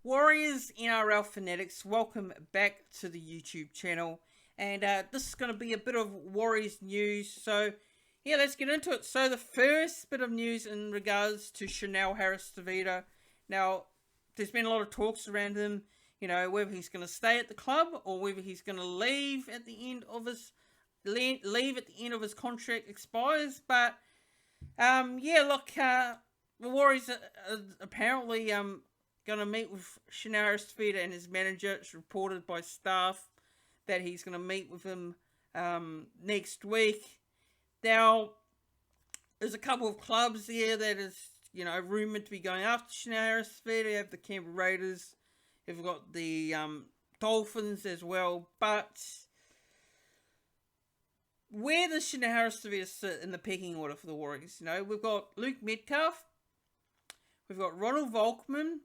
Warriors NRL Fanatics, welcome back to the YouTube channel. And this is going to be a bit of Warriors news. So, yeah, let's get into it. So, the first bit of news in regards to Harris-Tavita. Now, there's been a lot of talks around him, you know, whether he's going to stay at the club or whether he's going to leave at the end of his contract expires. But, yeah, look, the Warriors are apparently going to meet with Harris-Tavita and his manager. It's reported by staff that he's going to meet with him next week. Now, there's a couple of clubs there that is, you know, rumoured to be going after Harris-Tavita. You have the Canberra Raiders. You've got the Dolphins as well. But where does Harris-Tavita sit in the pecking order for the Warriors? You know, we've got Luke Metcalf. We've got Ronald Volkman.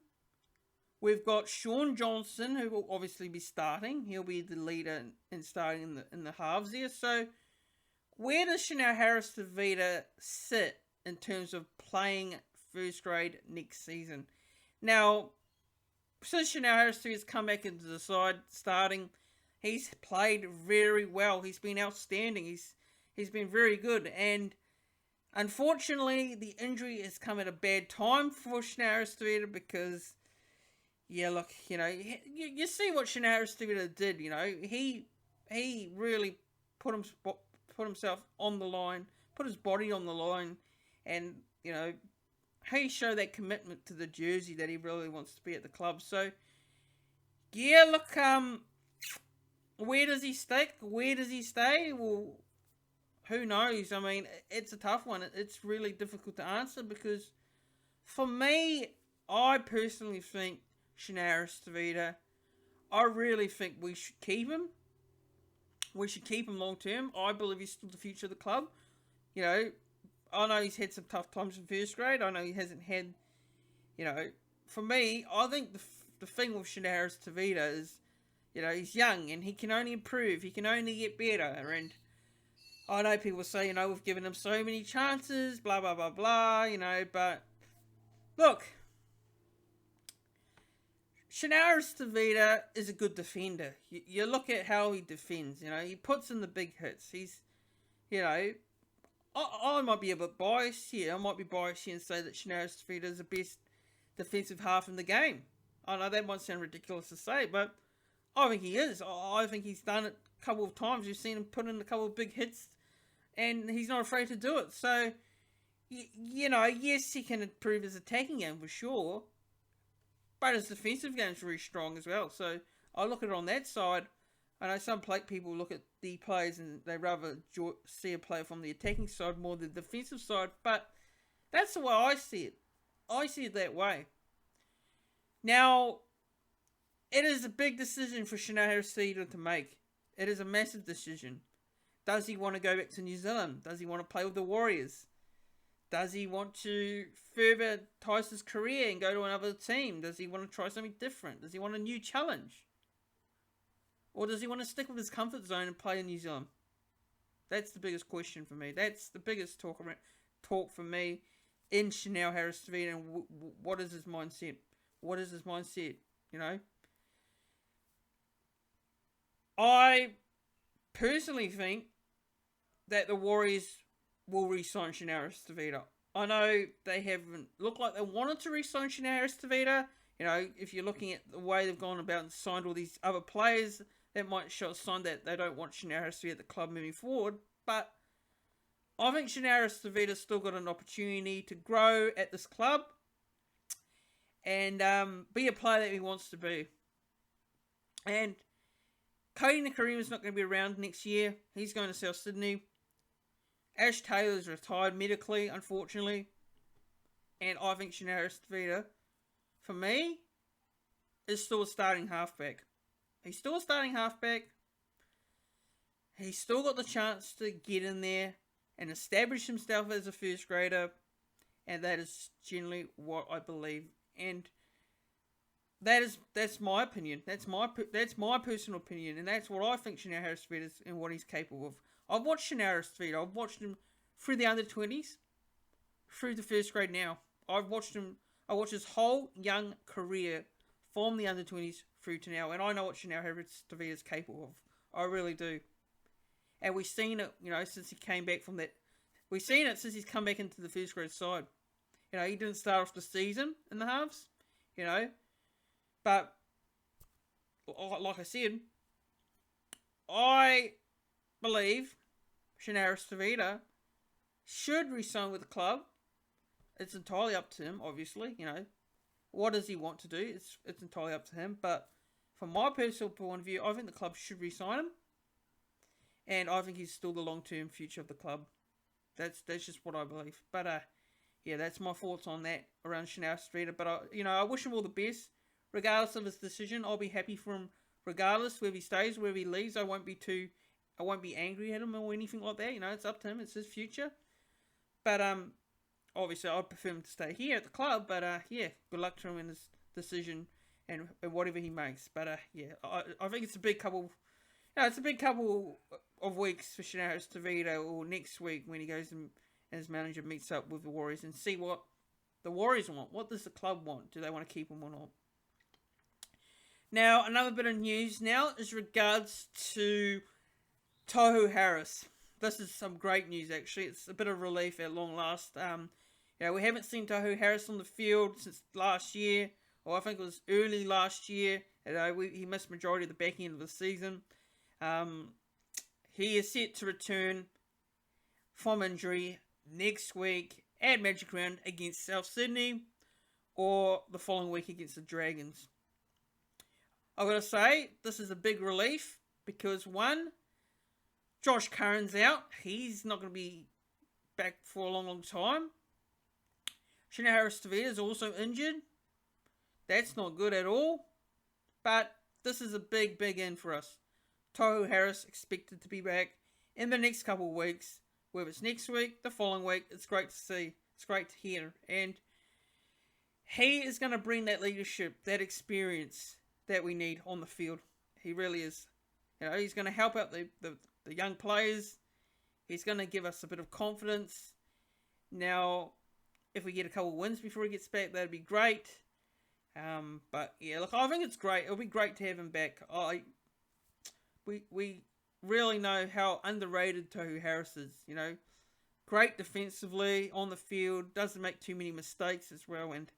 We've got Sean Johnson, who will obviously be starting. He'll be the leader in starting in the halves there. So, where does Harris-Tavita sit in terms of playing first grade next season? Now, since Harris-Tavita's come back into the side starting, he's played very well. He's been outstanding. He's been very good. And unfortunately, the injury has come at a bad time for Harris-Tavita because, yeah, look, you know, you see what Harris-Tavita did, you know. He really put himself on the line, put his body on the line, and, you know, he showed that commitment to the jersey that he really wants to be at the club. So, yeah, look, where does he stick? Where does he stay? Well, who knows? I mean, it's a tough one. It's really difficult to answer because, for me, I personally think Harris-Tavita, I really think we should keep him. We should keep him long term. I believe he's still the future of the club. You know, I know he's had some tough times in first grade. I know he hasn't had, you know, for me, I think the thing with Harris-Tavita is, you know, he's young and he can only improve. He can only get better. And I know people say, you know, we've given him so many chances, blah, blah, blah, blah, you know, but look, Harris-Tavita is a good defender. You look at how he defends, you know, he puts in the big hits. He's, you know, I might be a bit biased here. I might be biased here and say that Harris-Tavita is the best defensive half in the game. I know that might sound ridiculous to say, but I think he is. I think he's done it a couple of times. You've seen him put in a couple of big hits, and he's not afraid to do it. So, you know, yes, he can improve his attacking game for sure, but his defensive game is very strong as well. So I look at it on that side. I know some people look at the players and they rather see a player from the attacking side more than the defensive side. But that's the way I see it. I see it that way. Now, it is a big decision for Harris-Tavita to make. It is a massive decision. Does he want to go back to New Zealand? Does he want to play with the Warriors? Does he want to further entice his career and go to another team? Does he want to try something different? Does he want a new challenge? Or does he want to stick with his comfort zone and play in New Zealand? That's the biggest question for me. That's the biggest talk for me in Harris-Tavita. And what is his mindset? What is his mindset? You know? I personally think that the Warriors will re-sign Harris-Tavita. I know they haven't looked like they wanted to re-sign Harris-Tavita. You know, if you're looking at the way they've gone about and signed all these other players, that might show a sign that they don't want Harris-Tavita at the club moving forward. But I think Harris-Tavita's still got an opportunity to grow at this club and be a player that he wants to be. And Cody Nakarima's not going to be around next year. He's going to South Sydney. Ash Taylor's retired medically, unfortunately. And I think Harris-Tavita, for me, is still a starting halfback. He's still a starting halfback. He's still got the chance to get in there and establish himself as a first grader. And that is generally what I believe. And that's my opinion. That's my personal opinion. And that's what I think Harris-Tavita is and what he's capable of. I've watched Harris-Tavita. I've watched him through the under-20s, through the first grade now. I watched his whole young career from the under-20s through to now. And I know what Chanel Harris-Tavita is capable of. I really do. And we've seen it, since he came back from that. We've seen it since he's come back into the first grade side. He didn't start off the season in the halves, But, like I said, I believe Chanel Harris-Tavita should resign with the club. It's entirely up to him, obviously, What does he want to do? It's entirely up to him. But from my personal point of view, I think the club should resign him. And I think he's still the long-term future of the club. That's just what I believe. But, that's my thoughts on that around Chanel Harris-Tavita. But, I wish him all the best. Regardless of his decision, I'll be happy for him regardless, whether he stays, whether he leaves. I won't be angry at him or anything like that. It's up to him. It's his future. But, obviously, I'd prefer him to stay here at the club. But, good luck to him in his decision and whatever he makes. But, I think it's a big couple... it's a big couple of weeks for Chanel Harris-Tavita, or next week when he goes and his manager meets up with the Warriors and see what the Warriors want. What does the club want? Do they want to keep him or not? Now, another bit of news now is regards to Tohu Harris. This is some great news, actually. It's a bit of relief at long last. We haven't seen Tohu Harris on the field since last year, or I think it was early last year. He missed majority of the back end of the season. He is set to return from injury next week at Magic Round against South Sydney, or the following week against the Dragons. I've got to say, this is a big relief because, one, Josh Curran's out. He's not going to be back for a long, long time. Chanel Harris-Tavita is also injured. That's not good at all. But this is a big, big in for us. Tohu Harris expected to be back in the next couple of weeks. Whether it's next week, the following week, it's great to see. It's great to hear. And he is going to bring that leadership, that experience that we need on the field. He really is. He's going to help out the young players. He's going to give us a bit of confidence. Now, if we get a couple of wins before he gets back, that'd be great. But yeah, look, I think it's great. It'll be great to have him back. We really know how underrated Tohu Harris is. Great defensively on the field, doesn't make too many mistakes as well, and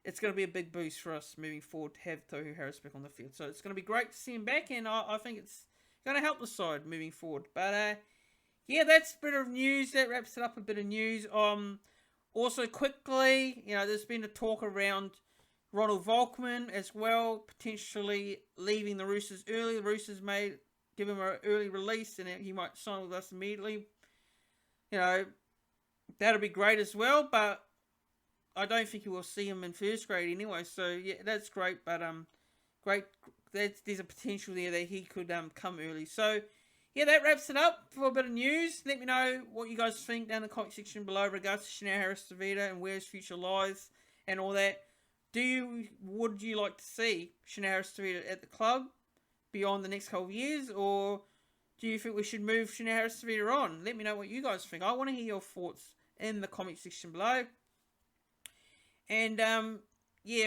it's going to be a big boost for us moving forward to have Tohu Harris back on the field. So it's going to be great to see him back, and I think it's going to help the side moving forward. But that's a bit of news. That wraps it up, a bit of news. Also quickly, there's been a talk around Ronald Volkman as well, potentially leaving the Roosters early. The Roosters may give him an early release and he might sign with us immediately. That'll be great as well, but I don't think we'll see him in first grade anyway. So, yeah, that's great, but great. There's a potential there that he could come early. So, yeah, that wraps it up for a bit of news. Let me know what you guys think down in the comment section below regards to Chanel Harris-Tavita and where his future lies and all that. Would you like to see Chanel Harris-Tavita at the club beyond the next couple of years, or do you think we should move Chanel Harris-Tavita on? Let me know what you guys think. I want to hear your thoughts in the comment section below. And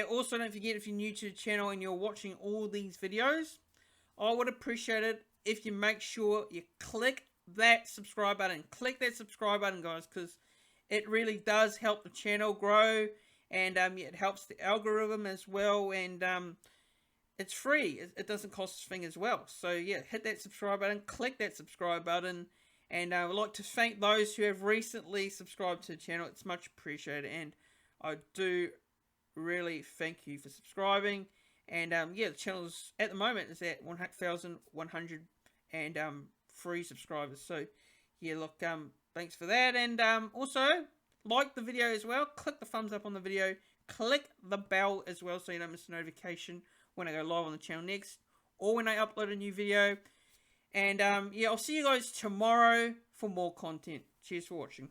also don't forget, if you're new to the channel and you're watching all these videos, I would appreciate it if you make sure you click that subscribe button. Click that subscribe button, guys, because it really does help the channel grow. And it helps the algorithm as well, and it's free. It doesn't cost a thing as well. So yeah, hit that subscribe button, click that subscribe button, and I would like to thank those who have recently subscribed to the channel. It's much appreciated, and I do really thank you for subscribing. And the channel at the moment is at 1,103 subscribers. So yeah, look, thanks for that, and also like the video as well. Click the thumbs up on the video. Click the bell as well so you don't miss a notification when I go live on the channel next, or when I upload a new video. And I'll see you guys tomorrow for more content. Cheers for watching.